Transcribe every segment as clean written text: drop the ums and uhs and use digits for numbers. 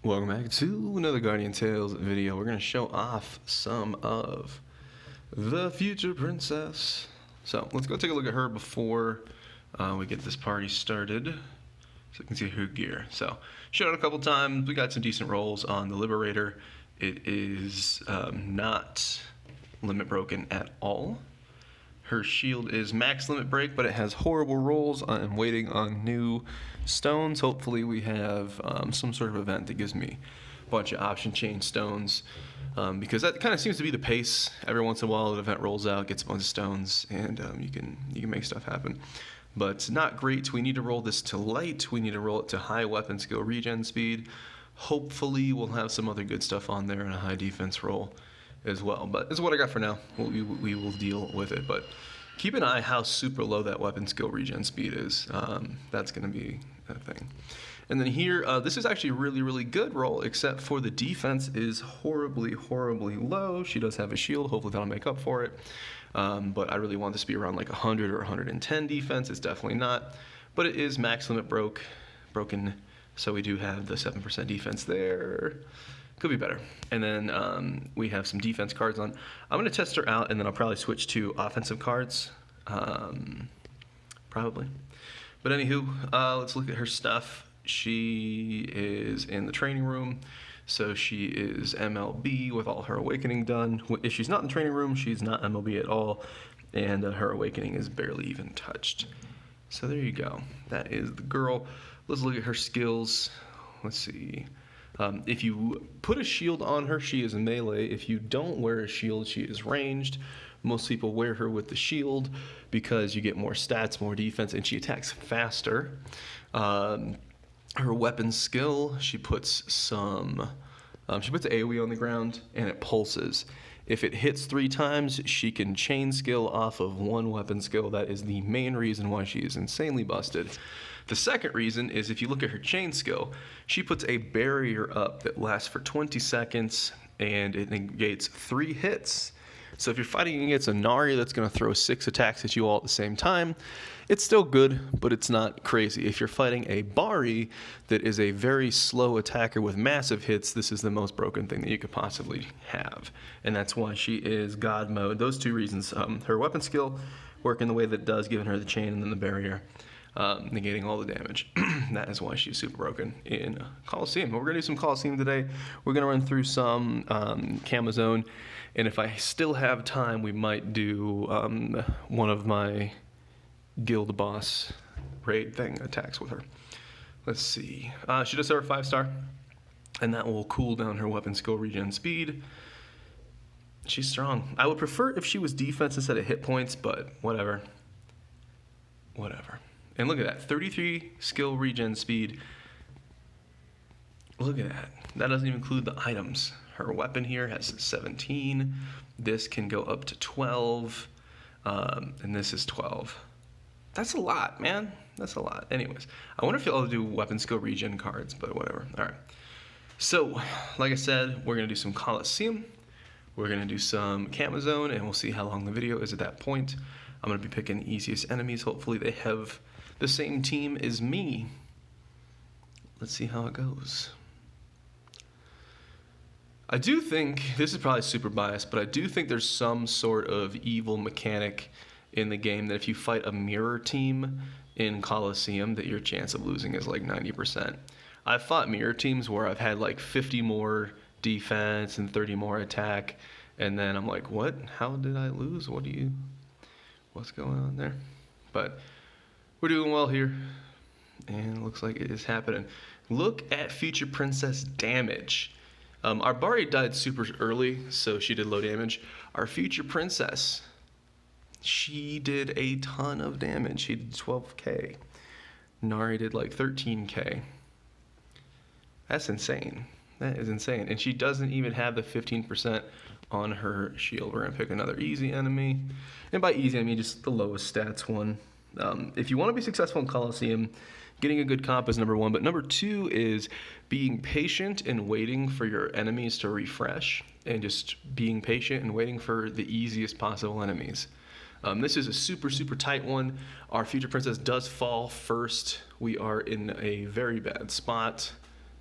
Welcome back to another Guardian Tales video. We're going to show off some of the future princess. So let's go take a look at her before we get this party started, so you can see her gear. So showed it a couple times. We got some decent rolls on the Liberator. It is not limit broken at all. Her shield is max limit break, but it has horrible rolls. I'm waiting on new stones. Hopefully we have some sort of event that gives me a bunch of option chain stones, because that kind of seems to be the pace. Every once in a while an event rolls out, gets a bunch of stones, and you can make stuff happen. But not great. We need to roll this to light. We need to roll it to high weapon skill regen speed. Hopefully we'll have some other good stuff on there and a high defense roll as well, but this is what I got for now. We will deal with it, but keep an eye how super low that weapon skill regen speed is. That's going to be a thing. And then here, this is actually a really good roll, except for the defense is horribly low. She does have a shield. Hopefully that'll make up for it. But I really want this to be around like 100 or 110 defense. It's definitely not, but it is max limit broken. So we do have the 7% defense there. Could be better. And then we have some defense cards on. I'm going to test her out, and then I'll probably switch to offensive cards. Probably. But anywho, let's look at her stuff. She is in the training room. So she is MLB with all her awakening done. If she's not in the training room, she's not MLB at all. And her awakening is barely even touched. So there you go. That is the girl. Let's look at her skills. Let's see. If you put a shield on her, she is melee. If you don't wear a shield, she is ranged. Most people wear her with the shield because you get more stats, more defense, and she attacks faster. Her weapon skill, she puts AoE on the ground, and it pulses. If it hits 3 times, she can chain skill off of one weapon skill. That is the main reason why she is insanely busted. The second reason is if you look at her chain skill, she puts a barrier up that lasts for 20 seconds, and it negates 3 hits. So if you're fighting against a Nari that's going to throw 6 attacks at you all at the same time, it's still good, but it's not crazy. If you're fighting a Bari that is a very slow attacker with massive hits, this is the most broken thing that you could possibly have. And that's why she is God mode. Those 2 reasons. Her weapon skill working the way that it does, giving her the chain and then the barrier. Negating all the damage. That is why she's super broken in Coliseum. We're going to do some Coliseum today. We're going to run through some Camo Zone, and if I still have time, we might do one of my guild boss raid thing attacks with her. Let's see. She does have her 5-star, and that will cool down her weapon skill regen speed. She's strong. I would prefer if she was defense instead of hit points, but whatever. And look at that, 33 skill regen speed. Look at that. That doesn't even include the items. Her weapon here has 17. This can go up to 12. And this is 12. That's a lot, man. That's a lot. Anyways, I wonder if you'll do weapon skill regen cards, but whatever. All right. So, like I said, we're going to do some Coliseum. We're going to do some Camo Zone, and we'll see how long the video is at that point. I'm going to be picking the easiest enemies. Hopefully they have the same team as me. Let's see how it goes. I do think, this is probably super biased, but I do think there's some sort of evil mechanic in the game that if you fight a mirror team in Coliseum, that your chance of losing is like 90%. I've fought mirror teams where I've had like 50 more defense and 30 more attack, and then I'm like, what? How did I lose? What's going on there? But we're doing well here, and it looks like it is happening. Look at future princess damage. Our Bari died super early, so she did low damage. Our future princess, she did a ton of damage. She did 12k. Nari did like 13k. That's insane. That is insane. And she doesn't even have the 15% on her shield. We're going to pick another easy enemy. And by easy, I mean just the lowest stats one. If you want to be successful in Coliseum, getting a good comp is number 1. But number 2 is being patient and waiting for your enemies to refresh. And just being patient and waiting for the easiest possible enemies. This is a super tight one. Our future princess does fall first. We are in a very bad spot.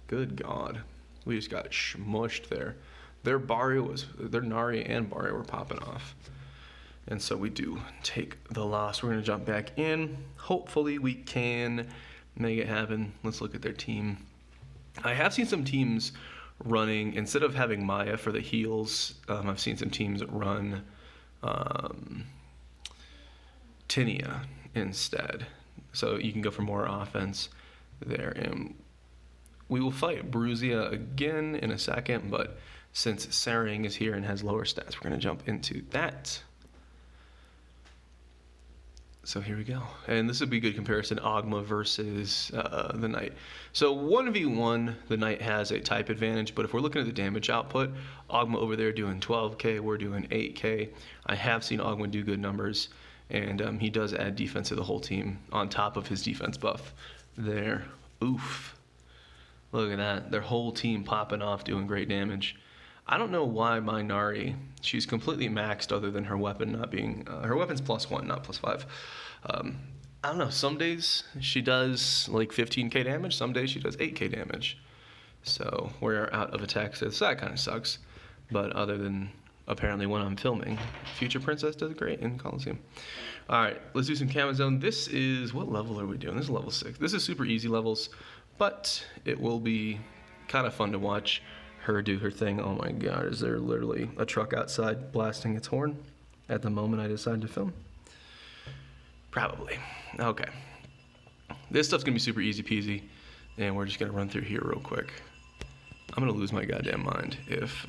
Good God. We just got smushed there. Their Nari and Barrio were popping off. And so we do take the loss. We're going to jump back in. Hopefully we can make it happen. Let's look at their team. I have seen some teams running, instead of having Maya for the heals, I've seen some teams run Tinia instead. So you can go for more offense there. And we will fight Bruzia again in a second, but since Sarang is here and has lower stats, we're going to jump into that. So here we go. And this would be a good comparison, Ogma versus the Knight. So 1v1, the Knight has a type advantage, but if we're looking at the damage output, Ogma over there doing 12k, we're doing 8k. I have seen Ogma do good numbers, and he does add defense to the whole team on top of his defense buff there. Oof. Look at that. Their whole team popping off, doing great damage. I don't know why my Nari, she's completely maxed other than her weapon not being, her weapon's +1, not +5. I don't know, some days she does like 15k damage, some days she does 8k damage. So we're out of attack, so that kind of sucks. But other than apparently when I'm filming, Future Princess does great in Coliseum. All right, let's do some Camo Zone. This is, what level are we doing? This is level 6. This is super easy levels, but it will be kind of fun to watch her do her thing. Oh my god, is there literally a truck outside blasting its horn at the moment I decide to film? Probably. Okay. This stuff's gonna be super easy peasy, and we're just gonna run through here real quick. I'm gonna lose my goddamn mind if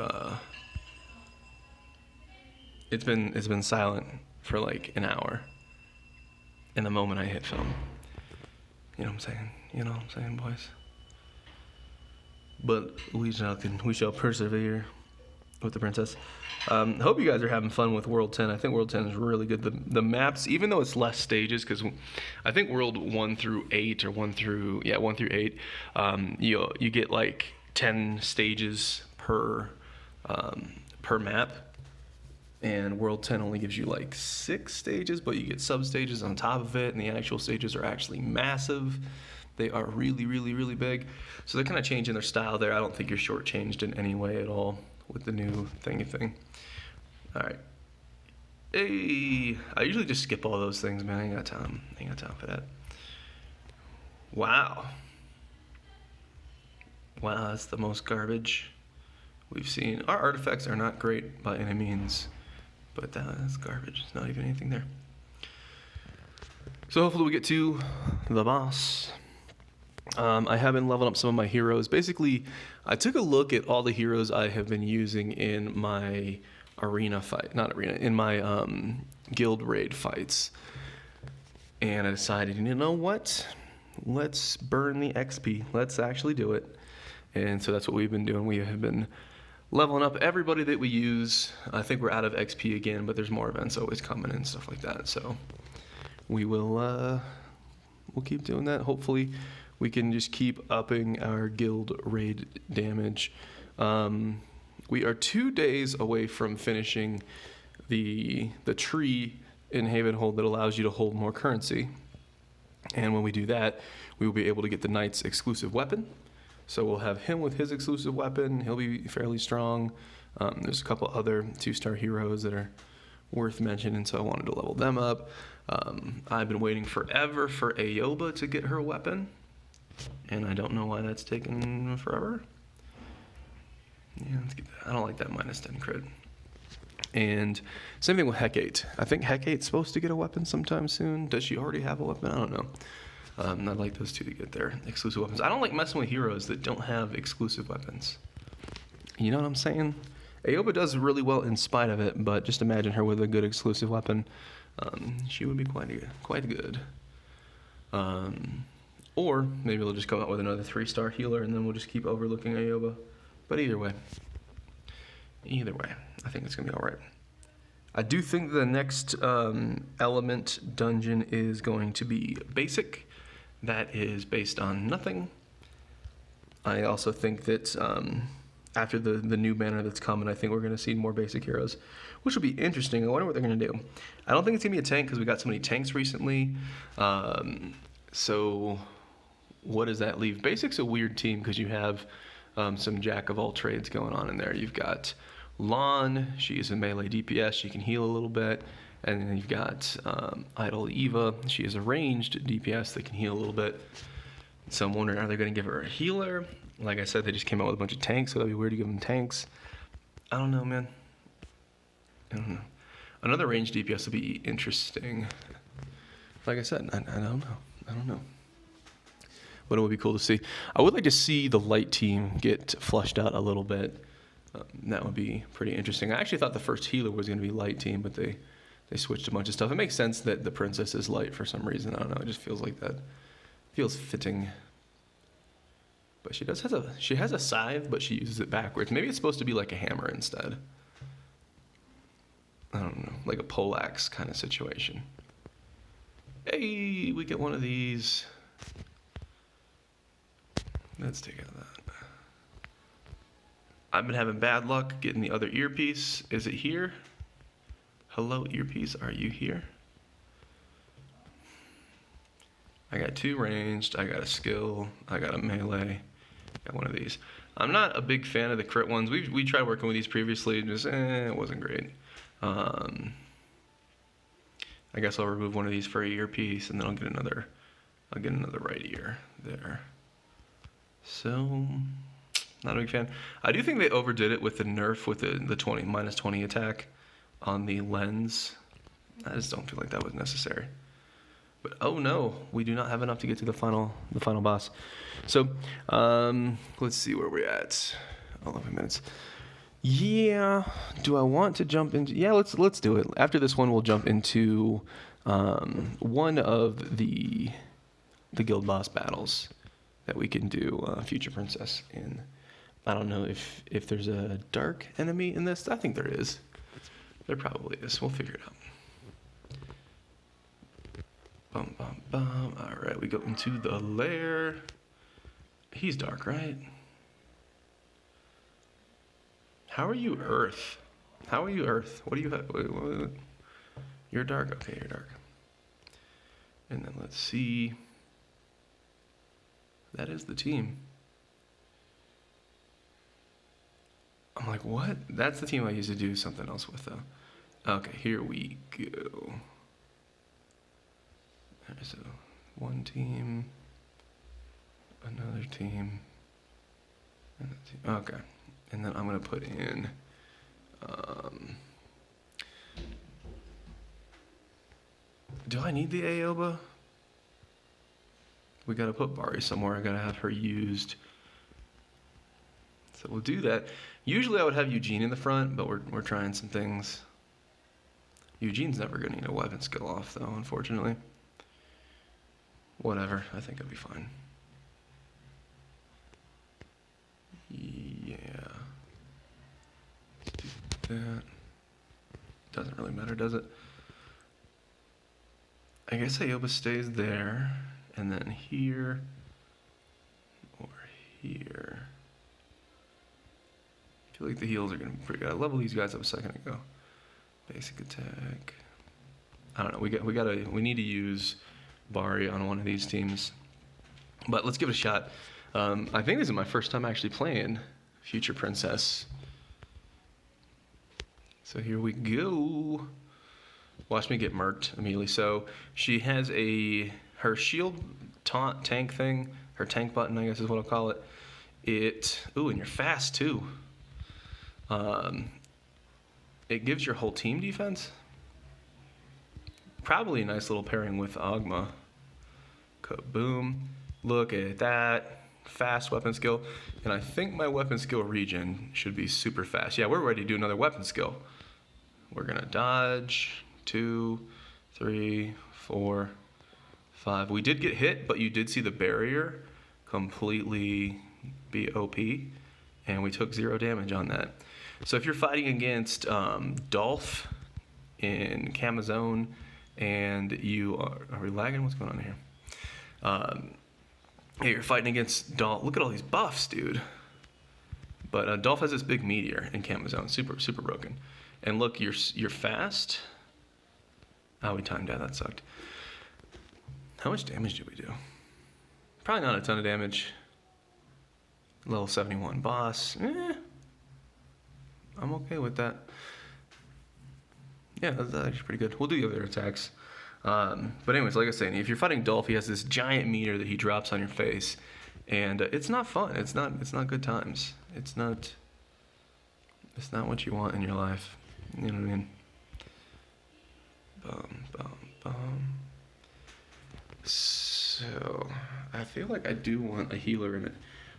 it's been silent for like an hour in the moment I hit film. You know what I'm saying? You know what I'm saying, boys? But we shall persevere with the princess. Hope you guys are having fun with World 10. I think World 10 is really good. The maps, even though it's less stages, because I think World 1 through 8 or 1 through 8, you get like 10 stages per map. And World 10 only gives you like 6 stages, but you get sub stages on top of it, and the actual stages are actually massive. They are really, really, really big. So they're kind of changing their style there. I don't think you're shortchanged in any way at all with the new thing. All right. Hey, I usually just skip all those things, man. I ain't got time for that. Wow. Wow, that's the most garbage we've seen. Our artifacts are not great by any means, but that's garbage. There's not even anything there. So hopefully we get to the boss. I have been leveling up some of my heroes. Basically, I took a look at all the heroes I have been using in my in my guild raid fights. And I decided, you know what? Let's burn the XP. Let's actually do it. And so that's what we've been doing. We have been leveling up everybody that we use. I think we're out of XP again, but there's more events always coming and stuff like that. So we will we'll keep doing that. Hopefully we can just keep upping our guild raid damage. We are 2 days away from finishing the tree in Havenhold that allows you to hold more currency. And when we do that, we will be able to get the Knight's exclusive weapon. So we'll have him with his exclusive weapon. He'll be fairly strong. There's a couple other 2-star heroes that are worth mentioning, so I wanted to level them up. I've been waiting forever for Ayoba to get her weapon, and I don't know why that's taken forever. Yeah, let's get that. I don't like that -10 crit. And same thing with Hecate. I think Hecate's supposed to get a weapon sometime soon. Does she already have a weapon? I don't know. I'd like those two to get their exclusive weapons. I don't like messing with heroes that don't have exclusive weapons. You know what I'm saying? Ayoba does really well in spite of it, but just imagine her with a good exclusive weapon. She would be quite good. Or maybe they'll just come out with another 3-star healer, and then we'll just keep overlooking Ayoba. But either way, I think it's gonna be all right. I do think the next element dungeon is going to be basic. That is based on nothing. I also think that after the new banner that's coming, I think we're going to see more basic heroes, which will be interesting. I wonder what they're going to do. I don't think it's going to be a tank because we got so many tanks recently. So what does that leave? Basic's a weird team because you have some jack of all trades going on in there. You've got Lon, she is a melee DPS, she can heal a little bit. And then you've got Idol Eva, she is a ranged DPS that can heal a little bit. So I'm wondering, are they going to give her a healer? Like I said, they just came out with a bunch of tanks, so that'd be weird to give them tanks. I don't know, man. I don't know. Another ranged DPS would be interesting. Like I said, I don't know. I don't know. But it would be cool to see. I would like to see the light team get flushed out a little bit. That would be pretty interesting. I actually thought the first healer was going to be light team, but they switched a bunch of stuff. It makes sense that the princess is light for some reason. I don't know. It just feels like that. Feels fitting. But she has a scythe, but she uses it backwards. Maybe it's supposed to be like a hammer instead. I don't know. Like a poleaxe kind of situation. Hey, we get one of these. Let's take out that. I've been having bad luck getting the other earpiece. Is it here? Hello, earpiece. Are you here? I got 2 ranged. I got a skill. I got a melee. Got one of these. I'm not a big fan of the crit ones. We tried working with these previously, and just it wasn't great. I guess I'll remove one of these for a earpiece, and then I'll get another right ear there. So, not a big fan. I do think they overdid it with the nerf with the -20 attack on the lens. I just don't feel like that was necessary. But oh no, we do not have enough to get to the final boss. So, let's see where we're at. 11 minutes. Yeah, do I want to jump into? Yeah, let's do it. After this one, we'll jump into one of the guild boss battles that we can do Future Princess in. I don't know if there's a dark enemy in this. I think there is. There probably is. We'll figure it out. Bum, bum, bum. All right, we go into the lair. He's dark, right? How are you, Earth? How are you, Earth? What do you have? Wait. You're dark? Okay, you're dark. And then let's see. That is the team. I'm like, what? That's the team I used to do something else with, though. Okay, here we go. Alright, so one team, another team, and a team. Okay, and then I'm gonna put in. Do I need the Aoba? We gotta put Bari somewhere. I gotta have her used. So we'll do that. Usually I would have Eugene in the front, but we're trying some things. Eugene's never gonna need a weapon skill off though, unfortunately. Whatever, I think it'll be fine. Yeah. Let's do that. Doesn't really matter, does it? I guess Aoba stays there, and then here, or here. I feel like the heals are gonna be pretty good. I leveled these guys up a second ago. Basic attack. I don't know. We need to use Bari on one of these teams, but let's give it a shot. I think this is my first time actually playing Future Princess. So here we go. Watch me get murked immediately. So she has her shield taunt tank thing, her tank button, I guess is what I'll call it. And you're fast too. It gives your whole team defense. Probably a nice little pairing with Agma. Kaboom. Look at that. Fast weapon skill. And I think my weapon skill regen should be super fast. Yeah, we're ready to do another weapon skill. We're going to dodge. 2, 3, 4, 5. We did get hit, but you did see the barrier completely be OP. And we took 0 damage on that. So if you're fighting against Dolph in Camazone, and you are we lagging? What's going on here? Hey, you're fighting against Dolph. Look at all these buffs, dude. But Dolph has this big meteor in Camazone, super broken. And look, you're fast. Oh, we timed out. That sucked. How much damage did we do? Probably not a ton of damage. Level 71 boss. I'm okay with that. Yeah, that's actually pretty good. We'll do the other attacks. But anyways, like I was saying, if you're fighting Dolph, he has this giant meter that he drops on your face, and it's not fun. It's not good times. It's not what you want in your life. You know what I mean? Bum, bum, bum. So I feel like I do want a healer in it,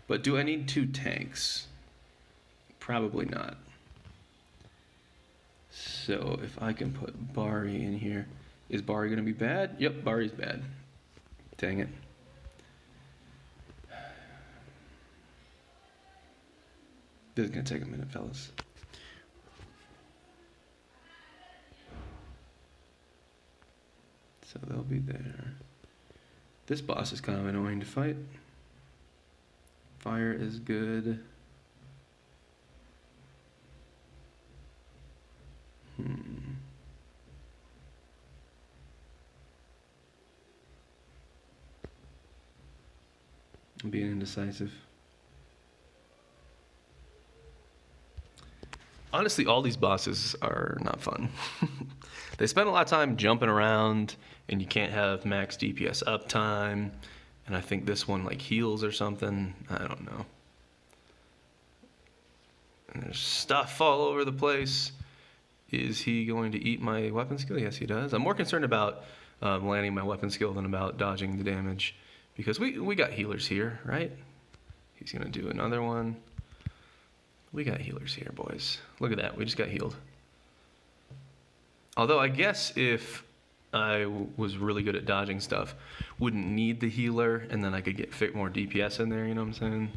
but do I need 2 tanks? Probably not. So if I can put Bari in here, is Bari gonna be bad? Yep, Bari's bad. Dang it. This is gonna take a minute, fellas. So they'll be there. This boss is kind of annoying to fight. Fire is good. I'm being indecisive. Honestly, all these bosses are not fun. They spend a lot of time jumping around, and you can't have max DPS uptime. And I think this one like heals or something. I don't know. And there's stuff all over the place. Is he going to eat my weapon skill? Yes, he does. I'm more concerned about landing my weapon skill than about dodging the damage. Because we got healers here, right? He's going to do another one. We got healers here, boys. Look at that. We just got healed. Although I guess if I was really good at dodging stuff, wouldn't need the healer, and then I could get fit more DPS in there, you know what I'm saying?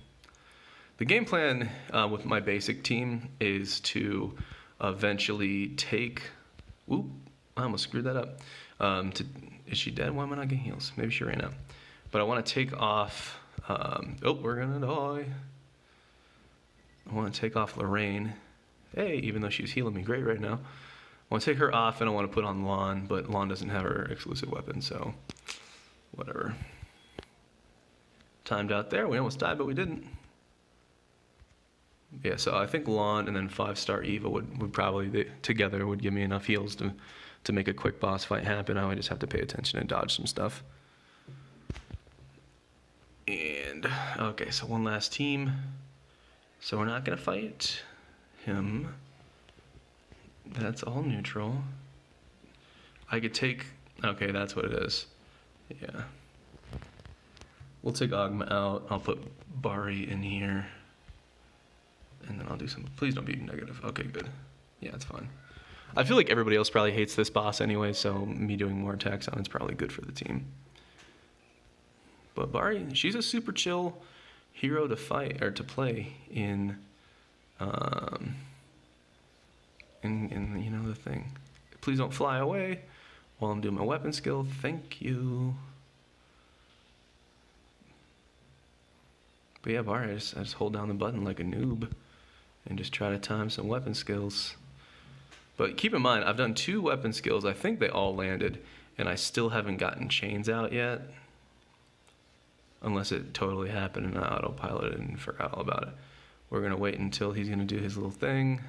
The game plan with my basic team is to eventually take... Whoop, I almost screwed that up. Is she dead? Why am I not getting heals? Maybe she ran out. But I want to take off... oh, we're going to die. I want to take off Lorraine. Hey, even though she's healing me great right now. I want to take her off, and I want to put on Lon, but Lon doesn't have her exclusive weapon, so whatever. Timed out there. We almost died, but we didn't. Yeah, so I think Lon and then 5-star Eva would probably, together, would give me enough heals to make a quick boss fight happen. I would just have to pay attention and dodge some stuff. And, okay, so one last team. So we're not going to fight him. That's all neutral. I could take... Okay, that's what it is. Yeah. We'll take Ogma out. I'll put Bari in here. And then I'll do some... Please don't be negative. Okay, good. Yeah, it's fine. I feel like everybody else probably hates this boss anyway, so me doing more attacks on it's probably good for the team. But Bari, she's a super chill hero to fight, or to play in you know, the thing. Please don't fly away while I'm doing my weapon skill. Thank you. But yeah, Bari, I just hold down the button like a noob and just try to time some weapon skills. But keep in mind, I've done 2 weapon skills. I think they all landed, and I still haven't gotten chains out yet. Unless it totally happened and I autopiloted and forgot all about it. We're going to wait until he's going to do his little thing.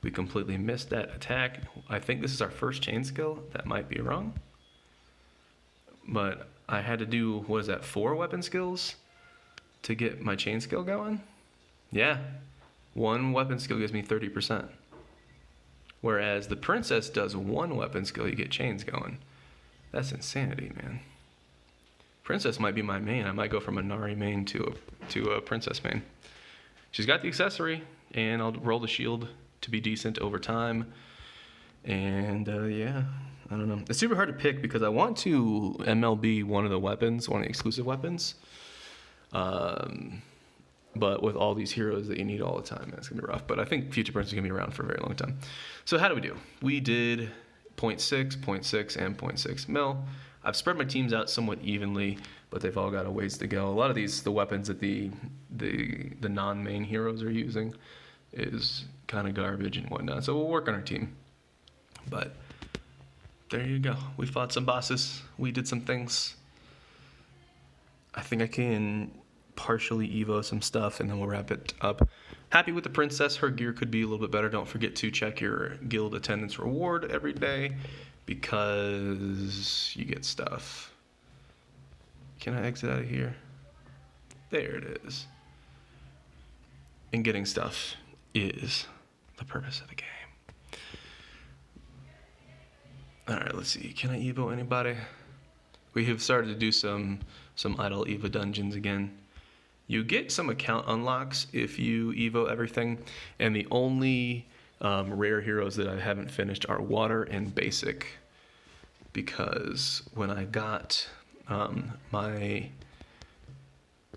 We completely missed that attack. I think this is our first chain skill. That might be wrong. But I had to do, what is that, 4 weapon skills to get my chain skill going? Yeah. 1 weapon skill gives me 30%. Whereas the princess does 1 weapon skill, you get chains going. That's insanity, man. Princess might be my main. I might go from a Nari main to a princess main. She's got the accessory, and I'll roll the shield to be decent over time. And yeah, I don't know. It's super hard to pick because I want to MLB one of the weapons, one of the exclusive weapons. But with all these heroes that you need all the time, it's going to be rough. But I think Future Prince is going to be around for a very long time. So how do we do? We did 0.6, 0.6, and 0.6 mil. I've spread my teams out somewhat evenly, but they've all got a ways to go. A lot of the weapons that the non-main heroes are using is kind of garbage and whatnot. So we'll work on our team. But there you go. We fought some bosses. We did some things. I think I can partially evo some stuff, and then we'll wrap it up. Happy with the princess. Her gear could be a little bit better. Don't forget to check your guild attendance reward every day because you get stuff. Can I exit out of here? There it is. And getting stuff is the purpose of the game. Alright, let's see. Can I evo anybody? We have started to do some idle evo dungeons again. You get some account unlocks if you evo everything, and the only rare heroes that I haven't finished are water and basic, because when I got my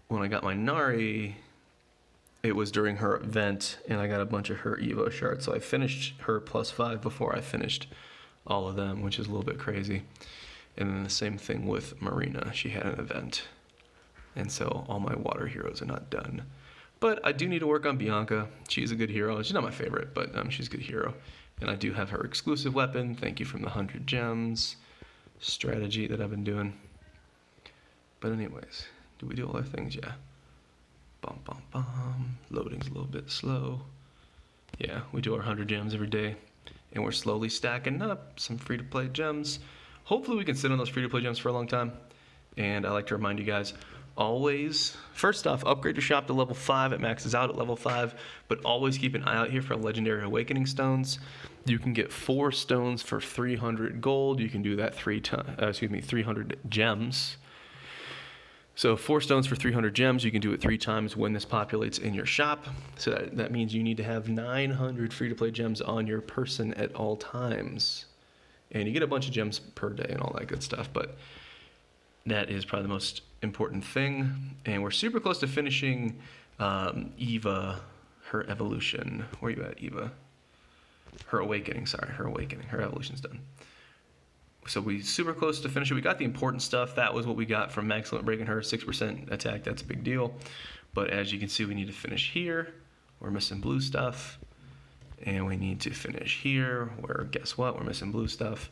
Nari, it was during her event, and I got a bunch of her evo shards, so I finished her +5 before I finished all of them, which is a little bit crazy. And then the same thing with Marina. She had an event, and so all my water heroes are not done. But I do need to work on Bianca. She's a good hero. She's not my favorite, but she's a good hero. And I do have her exclusive weapon. Thank you from the 100 gems strategy that I've been doing. But anyways, do we do all our things? Yeah. Bum, bum, bum. Loading's a little bit slow. Yeah, we do our 100 gems every day. And we're slowly stacking up some free-to-play gems. Hopefully we can sit on those free-to-play gems for a long time. And I like to remind you guys, always, first off, upgrade your shop to level 5. It maxes out at level 5. But always keep an eye out here for legendary awakening stones. You can get 4 stones for 300 gold. You can do that 300 gems. So 4 stones for 300 gems, you can do it 3 times when this populates in your shop. So that means you need to have 900 free-to-play gems on your person at all times. And you get a bunch of gems per day and all that good stuff, but that is probably the most important thing. And we're super close to finishing Eva, her evolution. Where are you at, Eva? Her awakening, sorry, her awakening. Her evolution's done. So we super close to finish it. We got the important stuff. That was what we got from Excellent Breaking Her. 6% attack, that's a big deal. But as you can see, we need to finish here. We're missing blue stuff. And we need to finish here, where guess what? We're missing blue stuff.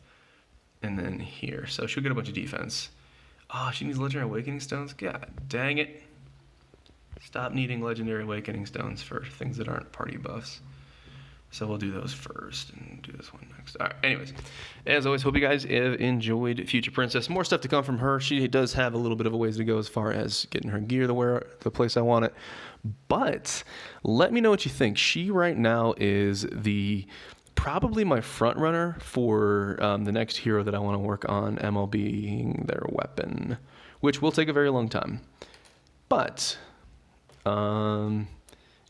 And then here. So she'll get a bunch of defense. Oh, she needs Legendary Awakening Stones? God dang it. Stop needing Legendary Awakening Stones for things that aren't party buffs. So we'll do those first and do this one next. All right, anyways, as always, hope you guys have enjoyed Future Princess. More stuff to come from her. She does have a little bit of a ways to go as far as getting her gear the place I want it. But let me know what you think. She right now is probably my front runner for the next hero that I want to work on, MLBing their weapon, which will take a very long time. But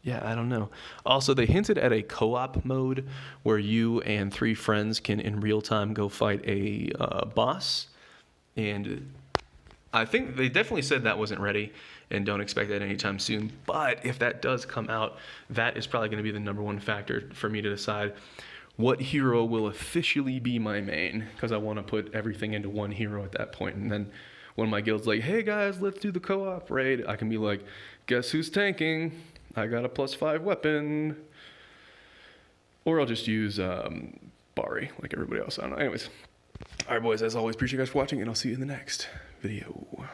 yeah, I don't know. Also, they hinted at a co-op mode where you and 3 friends can, in real time, go fight a boss. And I think they definitely said that wasn't ready and don't expect that anytime soon. But if that does come out, that is probably going to be the #1 factor for me to decide what hero will officially be my main, because I want to put everything into one hero at that point. And then when my guild's like, hey guys, let's do the co-op raid, I can be like, guess who's tanking? I got a +5 weapon. Or I'll just use Bari like everybody else. I don't know. Anyways. All right, boys. As always, appreciate you guys for watching, and I'll see you in the next video.